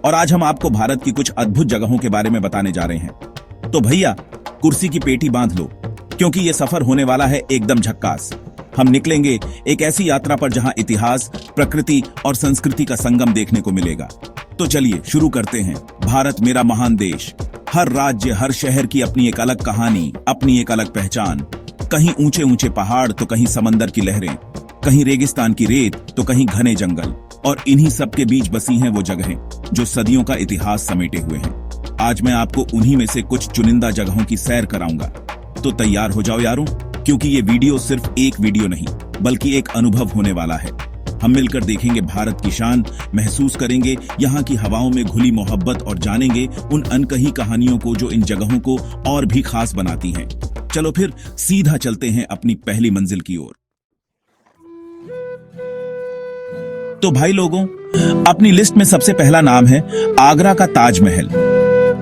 और आज हम आपको भारत की कुछ अद्भुत जगहों के बारे में बताने जा रहे हैं। तो भैया कुर्सी की पेटी बांध लो, क्योंकि ये सफर होने वाला है एकदम झक्कास। हम निकलेंगे एक ऐसी यात्रा पर जहां इतिहास, प्रकृति और संस्कृति का संगम देखने को मिलेगा। तो चलिए शुरू करते हैं। भारत मेरा महान देश। हर राज्य, हर शहर की अपनी एक अलग कहानी, अपनी एक अलग पहचान। कहीं ऊंचे ऊंचे पहाड़ तो कहीं समंदर की लहरें, कहीं रेगिस्तान की रेत तो कहीं घने जंगल, और इन्हीं सब के बीच बसी हैं वो जगहें जो सदियों का इतिहास समेटे हुए हैं। आज मैं आपको उन्हीं में से कुछ चुनिंदा जगहों की सैर कराऊंगा। तो तैयार हो जाओ यारों, क्योंकि ये वीडियो सिर्फ एक वीडियो नहीं बल्कि एक अनुभव होने वाला है। हम मिलकर देखेंगे भारत की शान, महसूस करेंगे यहाँ की हवाओं में घुली मोहब्बत और जानेंगे उन अनकही कहानियों को जो इन जगहों को और भी खास बनाती हैं। चलो फिर सीधा चलते हैं अपनी पहली मंजिल की ओर। तो भाई लोगों, अपनी लिस्ट में सबसे पहला नाम है आगरा का ताजमहल।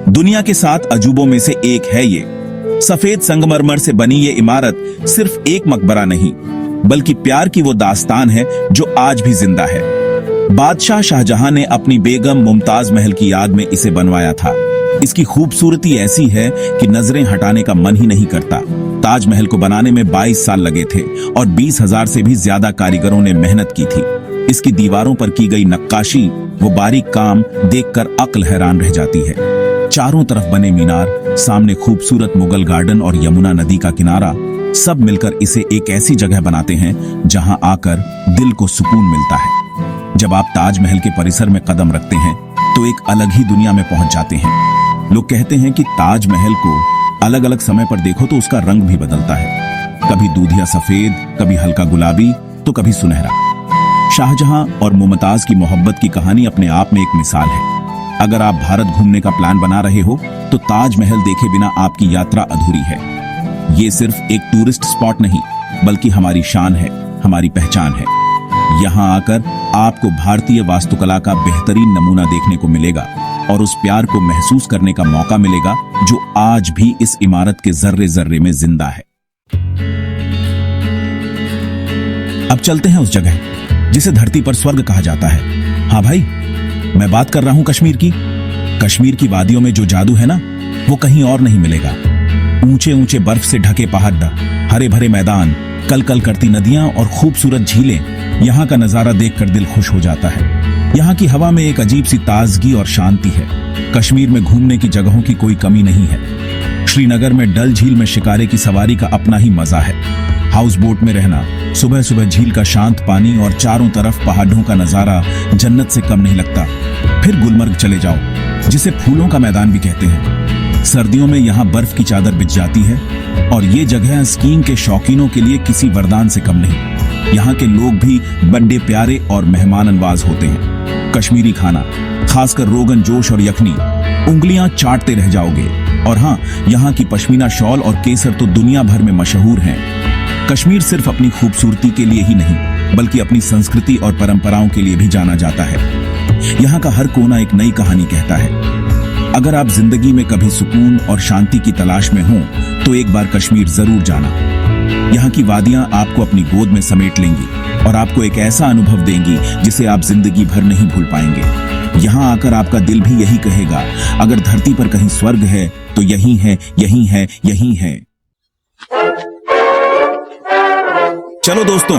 दुनिया के 7 अजूबों में से एक है ये। सफेद संगमरमर से बनी ये इमारत सिर्फ एक मकबरा नहीं बल्कि प्यार की वो दास्तान है जो आज भी जिंदा है। बादशाह शाहजहां ने अपनी बेगम मुमताज महल की याद में इसे बनवाया था। इसकी खूबसूरती ऐसी है कि नजरें हटाने का मन ही नहीं करता। ताजमहल को बनाने में 22 साल लगे थे और 20,000 से भी ज्यादा कारीगरों ने मेहनत की थी। इसकी दीवारों पर की गई नक्काशी, वो बारीक काम देखकर अक्ल हैरान रह जाती है। चारों तरफ बने मीनार, सामने खूबसूरत मुगल गार्डन और यमुना नदी का किनारा, सब मिलकर इसे एक ऐसी जगह बनाते हैं जहां आकर दिल को सुकून मिलता है। जब आप ताजमहल के परिसर में कदम रखते हैं तो एक अलग ही दुनिया में पहुंच जाते हैं। लोग कहते हैं कि ताजमहल को अलग अलग समय पर देखो तो उसका रंग भी बदलता है, कभी दूधिया सफेद, कभी हल्का गुलाबी तो कभी सुनहरा। शाहजहां और मुमताज की मोहब्बत की कहानी अपने आप में एक मिसाल है। अगर आप भारत घूमने का प्लान बना रहे हो तो ताजमहल देखे बिना आपकी यात्रा अधूरी है। ये सिर्फ एक टूरिस्ट स्पॉट नहीं बल्कि हमारी शान है, हमारी पहचान है। यहाँ आकर आपको भारतीय वास्तुकला का बेहतरीन नमूना देखने को मिलेगा और उस प्यार को महसूस करने का मौका मिलेगा जो आज भी इस इमारत के जर्रे जर्रे में जिंदा है। अब चलते हैं उस जगह जिसे धरती पर स्वर्ग कहा जाता है। हाँ भाई, मैं बात कर रहा हूं कश्मीर की। कश्मीर की वादियों में जो जादू है ना, वो कहीं और नहीं मिलेगा। ऊंचे ऊंचे बर्फ से ढके पहाड़, हरे भरे मैदान, कल कल करती नदियां और खूबसूरत झीलें, यहाँ का नजारा देखकर दिल खुश हो जाता है। यहाँ की हवा में एक अजीब सी ताजगी और शांति है। कश्मीर में घूमने की जगहों की कोई कमी नहीं है। श्रीनगर में डल झील में शिकारे की सवारी का अपना ही मजा है। हाउस बोट में रहना, सुबह सुबह झील का शांत पानी और चारों तरफ पहाड़ों का नजारा जन्नत से कम नहीं लगता। फिर गुलमर्ग चले जाओ, जिसे फूलों का मैदान भी कहते हैं। सर्दियों में यहाँ बर्फ की चादर बिछ जाती है और ये जगह स्कीइंग के शौकीनों के लिए किसी वरदान से कम नहीं। यहाँ के लोग भी बड़े प्यारे और मेहमान नवाज होते हैं। कश्मीरी खाना, खासकर रोगन जोश और यखनी, उंगलियां चाटते रह जाओगे। और हाँ, यहाँ की पश्मीना शॉल और केसर तो दुनिया भर में मशहूर हैं। कश्मीर सिर्फ अपनी खूबसूरती के लिए ही नहीं बल्कि अपनी संस्कृति और परंपराओं के लिए भी जाना जाता है। यहाँ का हर कोना एक नई कहानी कहता है। अगर आप जिंदगी में कभी सुकून और शांति की तलाश में हो तो एक बार कश्मीर जरूर जाना। यहाँ की वादियां आपको अपनी गोद में समेट लेंगी और आपको एक ऐसा अनुभव देंगी जिसे आप जिंदगी भर नहीं भूल पाएंगे। यहाँ आकर आपका दिल भी यही कहेगा, अगर धरती पर कहीं स्वर्ग है तो यही है, यही है, यही है। चलो दोस्तों,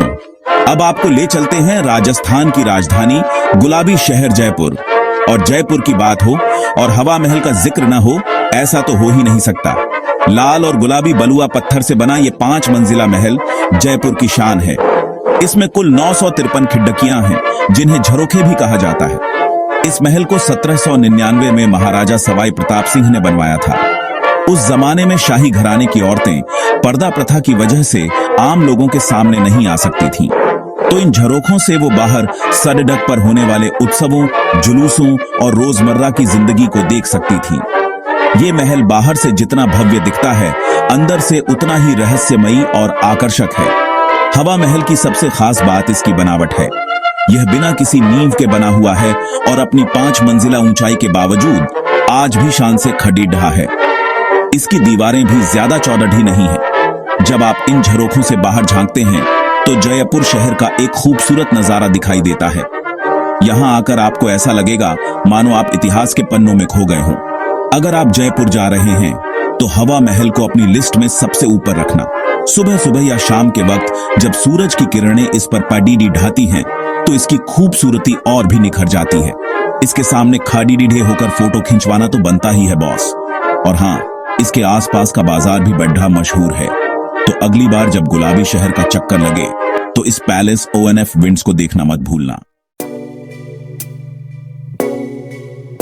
अब आपको ले चलते हैं राजस्थान की राजधानी गुलाबी शहर जयपुर। और जयपुर की बात हो और हवा महल का जिक्र न हो, ऐसा तो हो ही नहीं सकता। लाल और गुलाबी बलुआ पत्थर से बना ये 5 मंजिला महल जयपुर की शान है। इसमें कुल 953 खिड़कियां हैं, जिन्हें झरोखे भी कहा जाता है। इस महल को 1799 में महाराजा सवाई प्रताप सिंह ने बनवाया था। उस जमाने में शाही घराने की औरतें पर्दा प्रथा की वजह से आम लोगों के सामने नहीं आ सकती थीं, तो इन झरोखों से वो बाहर सड़क पर होने वाले उत्सवों, जुलूसों और रोजमर्रा की जिंदगी को देख सकती थीं। ये महल बाहर से जितना भव्य दिखता है, अंदर से उतना ही रहस्यमयी और आकर्षक है। हवा महल की सबसे खास बात इसकी बनावट है। यह बिना किसी नींव के बना हुआ है और अपनी 5 मंजिला ऊंचाई के बावजूद आज भी शान से खड़ी ढहा है। इसकी दीवारें भी ज्यादा चौड़ाढ़ी नहीं है। जब आप इन झरोखों से बाहर झांकते हैं तो जयपुर शहर का एक खूबसूरत नजारा दिखाई देता है। यहाँ आकर आपको ऐसा लगेगा मानो आप इतिहास के पन्नों में खो गए हो। अगर आप जयपुर जा रहे हैं तो हवा महल को अपनी लिस्ट में सबसे ऊपर रखना। सुबह सुबह या शाम के वक्त जब सूरज की किरणें इस पर पडीडी ढाती हैं तो इसकी खूबसूरती और भी निखर जाती है। इसके सामने खाड़ी होकर फोटो खिंचवाना तो बनता ही है बॉस। और हाँ, इसके आसपास का बाजार भी बड़ा मशहूर है। तो अगली बार जब गुलाबी शहर का चक्कर लगे तो इस पैलेस ONF विंड्स को देखना मत भूलना।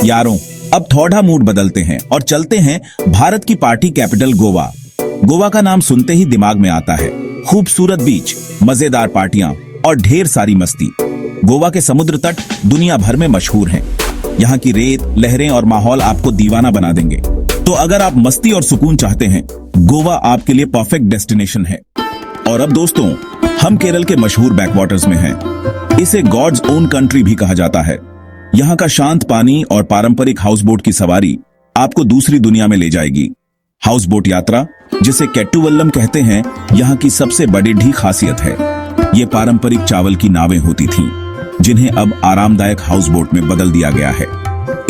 यारों, अब थोड़ा मूड बदलते हैं और चलते हैं भारत की पार्टी कैपिटल गोवा। गोवा का नाम सुनते ही दिमाग में आता है खूबसूरत बीच, मजेदार पार्टियां और ढेर सारी मस्ती। गोवा के समुद्र तट दुनिया भर में मशहूर हैं। यहाँ की रेत, लहरें और माहौल आपको दीवाना बना देंगे। तो अगर आप मस्ती और सुकून चाहते हैं, गोवा आपके लिए परफेक्ट डेस्टिनेशन है। और अब दोस्तों, हम केरल के मशहूर बैकवाटर्स में हैं। इसे गॉड्स ओन कंट्री भी कहा जाता है। यहाँ का शांत पानी और पारंपरिक हाउस बोट की सवारी आपको दूसरी दुनिया में ले जाएगी। हाउस बोट यात्रा, जिसे केट्टुवल्लम कहते हैं, यहाँ की सबसे बड़ी खासियत है। ये पारंपरिक चावल की नावें होती थीं, जिन्हें अब आरामदायक हाउस बोट में बदल दिया गया है।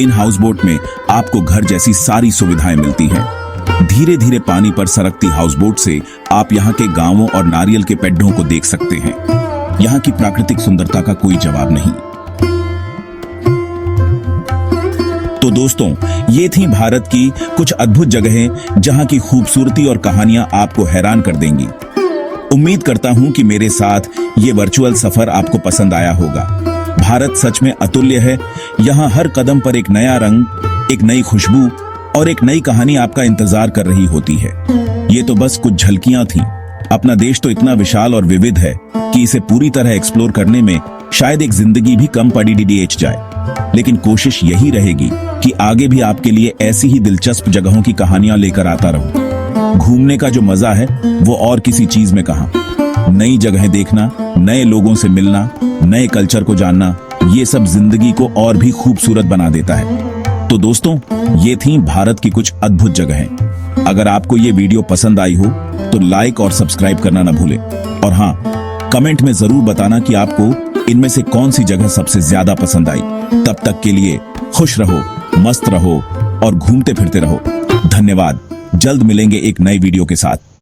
इन हाउस बोट में आपको घर जैसी सारी सुविधाएं मिलती हैं। धीरे धीरे पानी पर सरकती हाउस बोट से आप यहाँ के गांवों और नारियल के पेड़ों को देख सकते हैं। यहाँ की प्राकृतिक सुंदरता का कोई जवाब नहीं। तो दोस्तों, ये थी भारत की कुछ अद्भुत जगहें जहां की खूबसूरती और कहानियां आपको हैरान कर देंगी। उम्मीद करता हूं कि मेरे साथ ये वर्चुअल सफर आपको पसंद आया होगा। भारत सच में अतुल्य है। यहाँ हर कदम पर एक नया रंग, एक नई खुशबू और एक नई कहानी आपका इंतजार कर रही होती है। ये तो बस कुछ झलकियां थीं। अपना देश तो इतना विशाल और विविध है कि इसे पूरी तरह एक्सप्लोर करने में शायद एक जिंदगी भी कम पड़ी जाए। लेकिन कोशिश यही रहेगी कि आगे भी आपके लिए ऐसी ही दिलचस्प जगहों की कहानियां लेकर आता रहूं। घूमने का जो मजा है वो और किसी चीज में कहां। नई जगहें देखना, नए लोगों से मिलना, नए कल्चर को जानना, ये सब जिंदगी को और भी खूबसूरत बना देता है। तो दोस्तों, ये थी भारत की कुछ अद्भुत जगहें। अगर आपको ये वीडियो पसंद आई हो तो लाइक और सब्सक्राइब करना न भूलें। और हाँ, कमेंट में जरूर बताना कि आपको इनमें से कौन सी जगह सबसे ज्यादा पसंद आई। तब तक के लिए खुश रहो, मस्त रहो और घूमते फिरते रहो। धन्यवाद। जल्द मिलेंगे एक नई वीडियो के साथ।